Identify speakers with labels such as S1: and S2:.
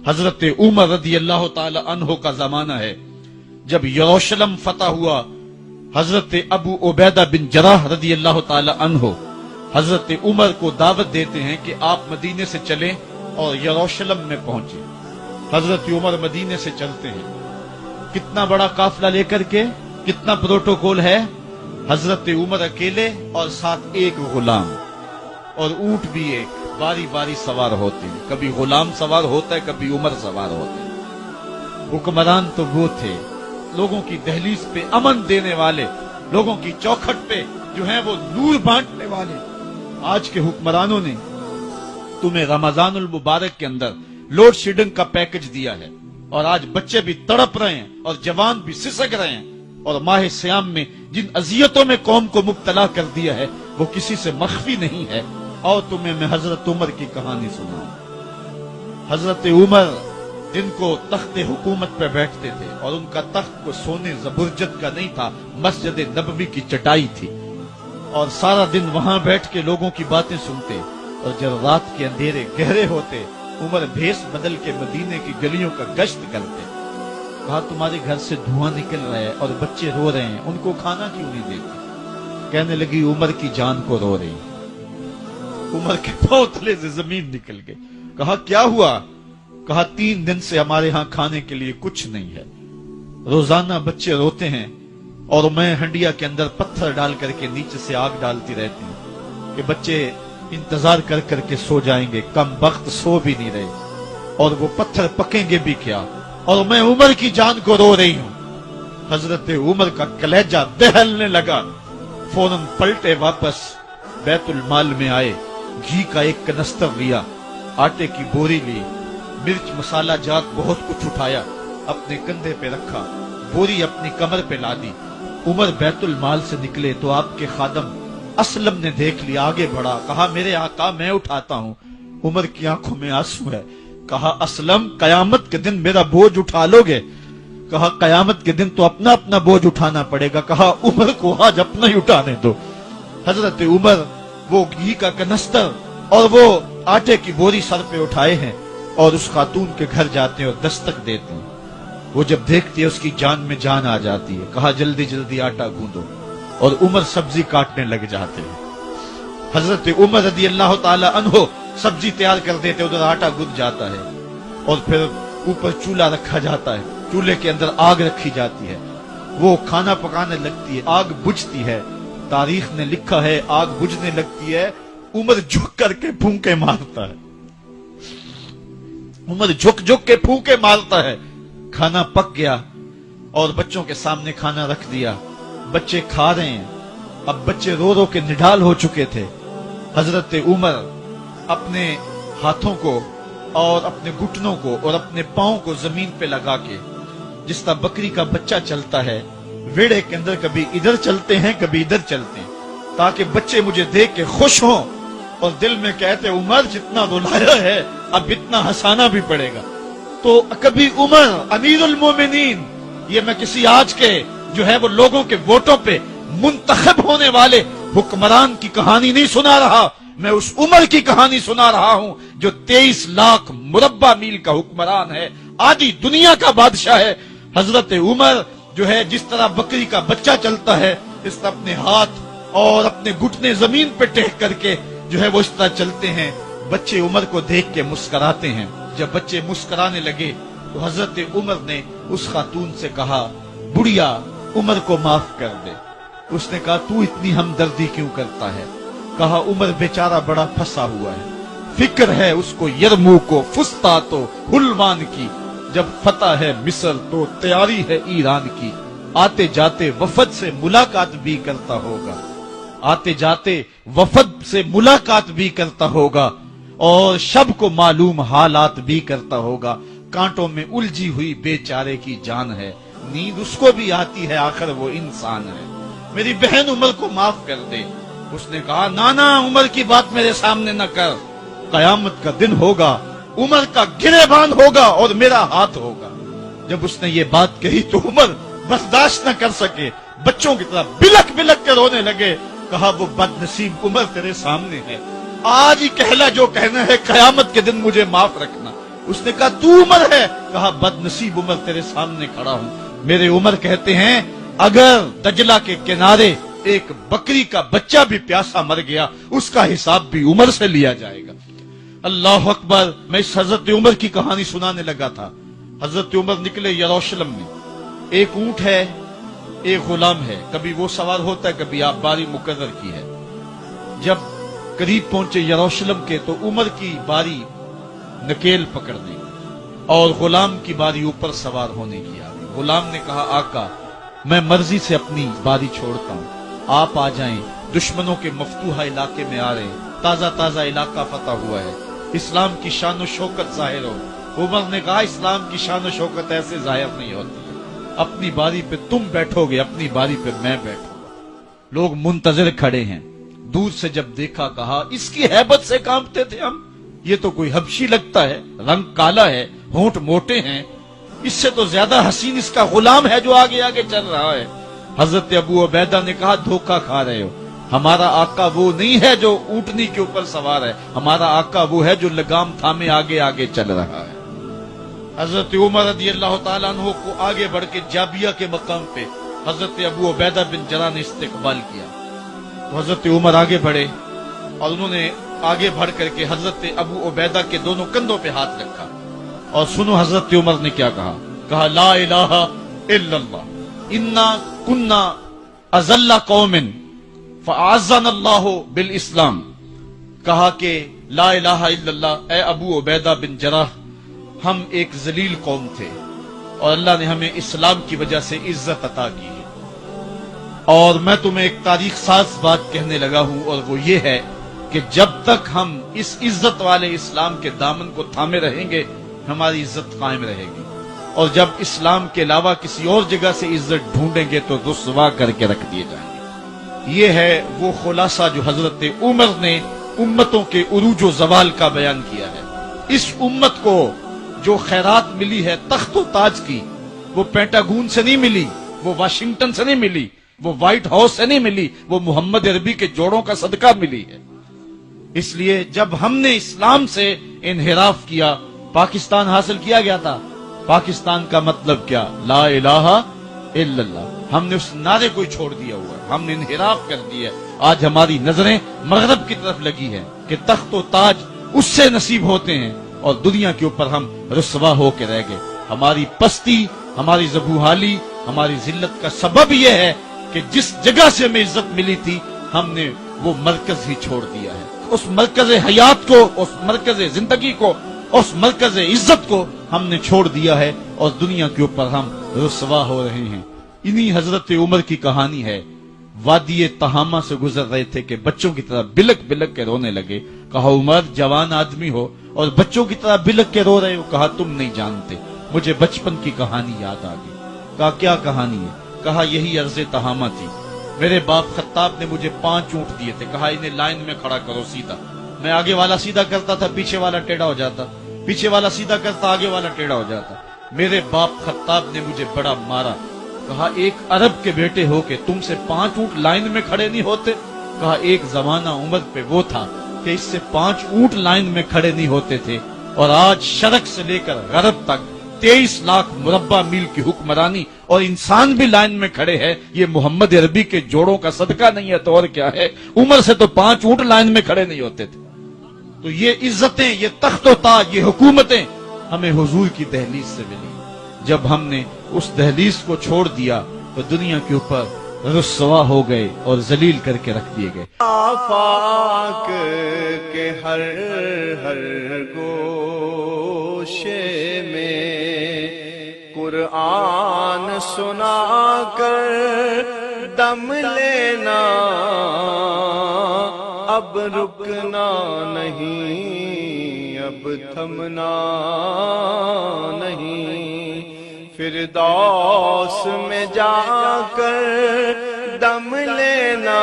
S1: حضرت عمر رضی اللہ تعالی عنہ کا زمانہ ہے جب یروشلم فتح ہوا. حضرت ابو عبیدہ بن جراح رضی اللہ تعالی عنہ حضرت عمر کو دعوت دیتے ہیں کہ آپ مدینے سے چلیں اور یروشلم میں پہنچیں. حضرت عمر مدینے سے چلتے ہیں. کتنا بڑا قافلہ لے کر کے, کتنا پروٹوکول ہے. حضرت عمر اکیلے اور ساتھ ایک غلام اور اونٹ بھی ایک, باری باری سوار ہوتے ہیں. کبھی غلام سوار ہوتا ہے, کبھی عمر سوار ہوتے ہیں. حکمران تو وہ تھے لوگوں کی دہلیز پہ امن دینے والے, لوگوں کی چوکھٹ پہ جو ہیں وہ نور بانٹنے والے. آج کے حکمرانوں نے تمہیں رمضان المبارک کے اندر لوڈ شیڈنگ کا پیکج دیا ہے اور آج بچے بھی تڑپ رہے ہیں اور جوان بھی سسک رہے ہیں, اور ماہ سیام میں جن اذیتوں میں قوم کو مبتلا کر دیا ہے وہ کسی سے مخفی نہیں ہے. اور تمہیں میں حضرت عمر کی کہانی سناؤں. حضرت عمر دن کو تخت حکومت پہ بیٹھتے تھے اور ان کا تخت کو سونے زبرجد کا نہیں تھا, مسجد نبوی کی چٹائی تھی, اور سارا دن وہاں بیٹھ کے لوگوں کی باتیں سنتے. اور جب رات کے اندھیرے گہرے ہوتے عمر بھیس بدل کے مدینے کی گلیوں کا گشت کرتے. کہا تمہارے گھر سے دھواں نکل رہا ہے اور بچے رو رہے ہیں, ان کو کھانا کیوں نہیں دیتے؟ کہنے لگی عمر کی جان کو رو رہی. عمر کے پاؤں تلے سے زمین نکل گئی. کہا کیا ہوا؟ کہا 3 دن سے ہمارے ہاں کھانے کے لیے کچھ نہیں ہے. روزانہ بچے روتے ہیں اور میں ہنڈیا کے اندر پتھر ڈال کر کے نیچے سے آگ ڈالتی رہتی ہوں کہ بچے انتظار کر کر کے سو جائیں گے. کم بخت سو بھی نہیں رہے اور وہ پتھر پکیں گے بھی کیا, اور میں عمر کی جان کو رو رہی ہوں. حضرت عمر کا کلیجہ دہلنے لگا. فوراً پلٹے واپس بیت المال میں آئے, گھی کا ایک کنستر لیا, آٹے کی بوری لی, مرچ مسالہ جات بہت کچھ اٹھایا, اپنے کندھے پہ رکھا, بوری اپنی کمر پہ لا دی. عمر بیت المال سے نکلے تو آپ کے خادم اسلم نے دیکھ لیا, آگے بڑھا, کہا میرے آقا میں اٹھاتا ہوں. عمر کی آنکھوں میں آنسو ہے. کہا اسلم قیامت کے دن میرا بوجھ اٹھا لو گے؟ کہا قیامت کے دن تو اپنا اپنا بوجھ اٹھانا پڑے گا. کہا عمر کو آج اپنا ہی اٹھانے دو. حضرت عمر وہ گھی کا کنستر اور وہ آٹے کی بوری سر پہ اٹھائے ہیں اور اس خاتون کے گھر جاتے ہیں اور دستک دیتے ہیں. وہ جب دیکھتی ہے اس کی جان میں جان آ جاتی ہے. کہا جلدی جلدی آٹا گوندو, اور عمر سبزی کاٹنے لگ جاتے ہیں. حضرت عمر رضی اللہ تعالی عنہ سبزی تیار کر دیتے, ادھر آٹا گند جاتا ہے اور پھر اوپر چولہا رکھا جاتا ہے, چولہے کے اندر آگ رکھی جاتی ہے, وہ کھانا پکانے لگتی ہے, آگ بجھتی ہے. تاریخ نے لکھا ہے آگ بجھنے لگتی ہے, عمر جھک کر کے پھونکے مارتا ہے. عمر جھک جھک کے پھونکے مارتا ہے. کھانا پک گیا اور بچوں کے سامنے کھانا رکھ دیا, بچے کھا رہے ہیں. اب بچے رو رو کے نڈال ہو چکے تھے. حضرت عمر اپنے ہاتھوں کو اور اپنے گھٹنوں کو اور اپنے پاؤں کو زمین پہ لگا کے, جس طرح بکری کا بچہ چلتا ہے ویڑے کے اندر, کبھی ادھر چلتے ہیں کبھی ادھر چلتے ہیں, تاکہ بچے مجھے دیکھ کے خوش ہوں اور دل میں کہتے عمر جتنا رلایا ہے اب اتنا ہنسانا بھی پڑے گا. تو کبھی عمر امیر المومنین, یہ میں کسی آج کے جو ہے وہ لوگوں کے ووٹوں پہ منتخب ہونے والے حکمران کی کہانی نہیں سنا رہا, میں اس عمر کی کہانی سنا رہا ہوں جو 23 لاکھ مربع میل کا حکمران ہے, آدھی دنیا کا بادشاہ ہے. حضرت عمر جو ہے جس طرح بکری کا بچہ چلتا ہے اس طرح اپنے ہاتھ اور اپنے گھٹنے زمین پہ ٹیک کر کے جو ہے وہ اس طرح چلتے ہیں. بچے عمر کو دیکھ کے مسکراتے ہیں. جب بچے مسکرانے لگے تو حضرت عمر نے اس خاتون سے کہا بڑھیا عمر کو معاف کر دے. اس نے کہا تو اتنی ہمدردی کیوں کرتا ہے؟ کہا عمر بیچارہ بڑا پھنسا ہوا ہے, فکر ہے اس کو یرموک و فسطاط و حلوان کی, جب فتح ہے مصر تو تیاری ہے ایران کی. آتے جاتے وفد سے ملاقات بھی کرتا ہوگا, آتے جاتے وفد سے ملاقات بھی کرتا ہوگا, اور شب کو معلوم حالات بھی کرتا ہوگا. کانٹوں میں الجھی ہوئی بیچارے کی جان ہے, نیند اس کو بھی آتی ہے, آخر وہ انسان ہے. میری بہن عمر کو معاف کر دے. اس نے کہا نانا عمر کی بات میرے سامنے نہ کر, قیامت کا دن ہوگا, عمر کا گریبان ہوگا اور میرا ہاتھ ہوگا. جب اس نے یہ بات کہی تو عمر برداشت نہ کر سکے, بچوں کی طرح بلک بلک کے رونے لگے. کہا وہ بد نصیب عمر تیرے سامنے ہے, آج ہی کہلا جو کہنا ہے, قیامت کے دن مجھے معاف رکھنا. اس نے کہا تو عمر ہے؟ کہا بد نصیب عمر تیرے سامنے کھڑا ہوں۔ میرے عمر کہتے ہیں اگر دجلہ کے کنارے ایک بکری کا بچہ بھی پیاسا مر گیا اس کا حساب بھی عمر سے لیا جائے گا۔ اللہ اکبر۔ میں اس حضرت عمر کی کہانی سنانے لگا تھا۔ حضرت عمر نکلے یروشلم میں، ایک اونٹ ہے، ایک غلام ہے، کبھی وہ سوار ہوتا ہے، کبھی آپ باری مقرر کی ہے۔ جب قریب پہنچے یروشلم کے تو عمر کی باری نکیل پکڑنے اور غلام کی باری اوپر سوار ہونے کی آ گئی۔ غلام نے کہا آقا میں مرضی سے اپنی باری چھوڑتا ہوں، آپ آ جائیں، دشمنوں کے مفتوحہ علاقے میں آ رہے ہیں، تازہ تازہ علاقہ فتح ہوا ہے، اسلام کی شان و شوکت ظاہر ہو۔ عمر نے کہا اسلام کی شان و شوکت ایسے ظاہر نہیں ہوتی، اپنی باری پہ تم بیٹھو گے، اپنی باری پہ میں بیٹھوں گا۔ لوگ منتظر کھڑے ہیں، دور سے جب دیکھا کہا اس کی ہیبت سے کانپتے تھے ہم، یہ تو کوئی حبشی لگتا ہے، رنگ کالا ہے، ہونٹ موٹے ہیں، اس سے تو زیادہ حسین اس کا غلام ہے جو آگے آگے چل رہا ہے۔ حضرت ابو عبیدہ نے کہا دھوکہ کھا رہے ہو، ہمارا آقا وہ نہیں ہے جو اونٹنی کے اوپر سوار ہے، ہمارا آقا وہ ہے جو لگام تھامے آگے آگے چل رہا ہے۔ حضرت عمر رضی اللہ تعالیٰ عنہ کو آگے بڑھ کے جابیہ کے مقام پہ حضرت ابو عبیدہ بن جراح نے استقبال کیا تو حضرت عمر آگے بڑھے اور انہوں نے آگے بڑھ کر کے حضرت ابو عبیدہ کے دونوں کندھوں پہ ہاتھ رکھا اور سنو حضرت عمر نے کیا کہا، کہا لا الہ الا اللہ انا کنا اذل قوم فاعزنا اللہ بالاسلام۔ کہا کہ لا الہ الا اللہ، اے ابو عبیدہ بن جراح ہم ایک ذلیل قوم تھے اور اللہ نے ہمیں اسلام کی وجہ سے عزت عطا کی ہے، اور میں تمہیں ایک تاریخ ساز بات کہنے لگا ہوں اور وہ یہ ہے کہ جب تک ہم اس عزت والے اسلام کے دامن کو تھامے رہیں گے ہماری عزت قائم رہے گی، اور جب اسلام کے علاوہ کسی اور جگہ سے عزت ڈھونڈیں گے تو رسوا کر کے رکھ دیے جائیں گے۔ یہ ہے وہ خلاصہ جو حضرت عمر نے امتوں کے عروج و زوال کا بیان کیا ہے۔ اس امت کو جو خیرات ملی ہے تخت و تاج کی، وہ پینٹاگون سے نہیں ملی، وہ واشنگٹن سے نہیں ملی، وہ وائٹ ہاؤس سے نہیں ملی، وہ محمد عربی کے جوڑوں کا صدقہ ملی ہے۔ اس لیے جب ہم نے اسلام سے انحراف کیا پاکستان حاصل کیا گیا تھا۔ پاکستان کا مطلب کیا؟ لا الہ الا اللہ۔ ہم نے اس نعرے کو چھوڑ دیا ہوا ہے، ہم نے انحراف کر دیا ہے۔ آج ہماری نظریں مغرب کی طرف لگی ہیں کہ تخت و تاج اس سے نصیب ہوتے ہیں اور دنیا کے اوپر ہم رسوا ہو کے رہ گئے۔ ہماری پستی، ہماری زبوحالی، ہماری ذلت کا سبب یہ ہے کہ جس جگہ سے ہمیں عزت ملی تھی ہم نے وہ مرکز ہی چھوڑ دیا ہے۔ اس مرکز حیات کو، اس مرکز زندگی کو، اس مرکز عزت کو ہم نے چھوڑ دیا ہے اور دنیا کے اوپر ہم رسوا ہو رہے ہیں۔ انہی حضرت عمر کی کہانی ہے۔ وادی تہامہ سے گزر رہے تھے کہ بچوں کی طرح بلک بلک کے رونے لگے۔ کہا عمر جوان آدمی ہو اور بچوں کی طرح بلک کے رو رہے ہو؟ کہا تم نہیں جانتے، مجھے بچپن کی کہانی یاد آ گئی۔ کہا کیا کہانی ہے؟ کہا یہی عرض تہامہ تھی، میرے باپ خطاب نے مجھے 5 اونٹ دیے تھے، کہا انہیں لائن میں کھڑا کرو سیدھا۔ میں آگے والا سیدھا کرتا تھا، پیچھے والا ٹیڑھا ہو جاتا، پیچھے والا سیدھا کرتا، آگے والا ٹیڑھا ہو جاتا۔ میرے باپ خطاب نے مجھے بڑا مارا۔ کہا ایک عرب کے بیٹے ہو کہ تم سے 5 اونٹ لائن میں کھڑے نہیں ہوتے؟ کہا ایک زمانہ عمر پہ وہ تھا کہ اس سے 5 اونٹ لائن میں کھڑے نہیں ہوتے تھے، اور آج شرق سے لے کر غرب تک 23 لاکھ مربع میل کی حکمرانی اور انسان بھی لائن میں کھڑے ہیں۔ یہ محمد عربی کے جوڑوں کا صدقہ نہیں ہے تو اور کیا ہے؟ عمر سے تو 5 اونٹ لائن میں کھڑے نہیں ہوتے تھے۔ تو یہ عزتیں، یہ تخت و تاج، یہ حکومتیں ہمیں حضور کی دہلیز سے ملی۔ جب ہم نے اس دہلیز کو چھوڑ دیا تو دنیا کے اوپر رسوا ہو گئے اور ذلیل کر کے رکھ دیے گئے۔
S2: آفاق کے ہر ہر گوشے میں قرآن سنا کر دم لینا، اب رکنا نہیں، اب تھمنا نہیں، فردوس میں جا کر دم لینا۔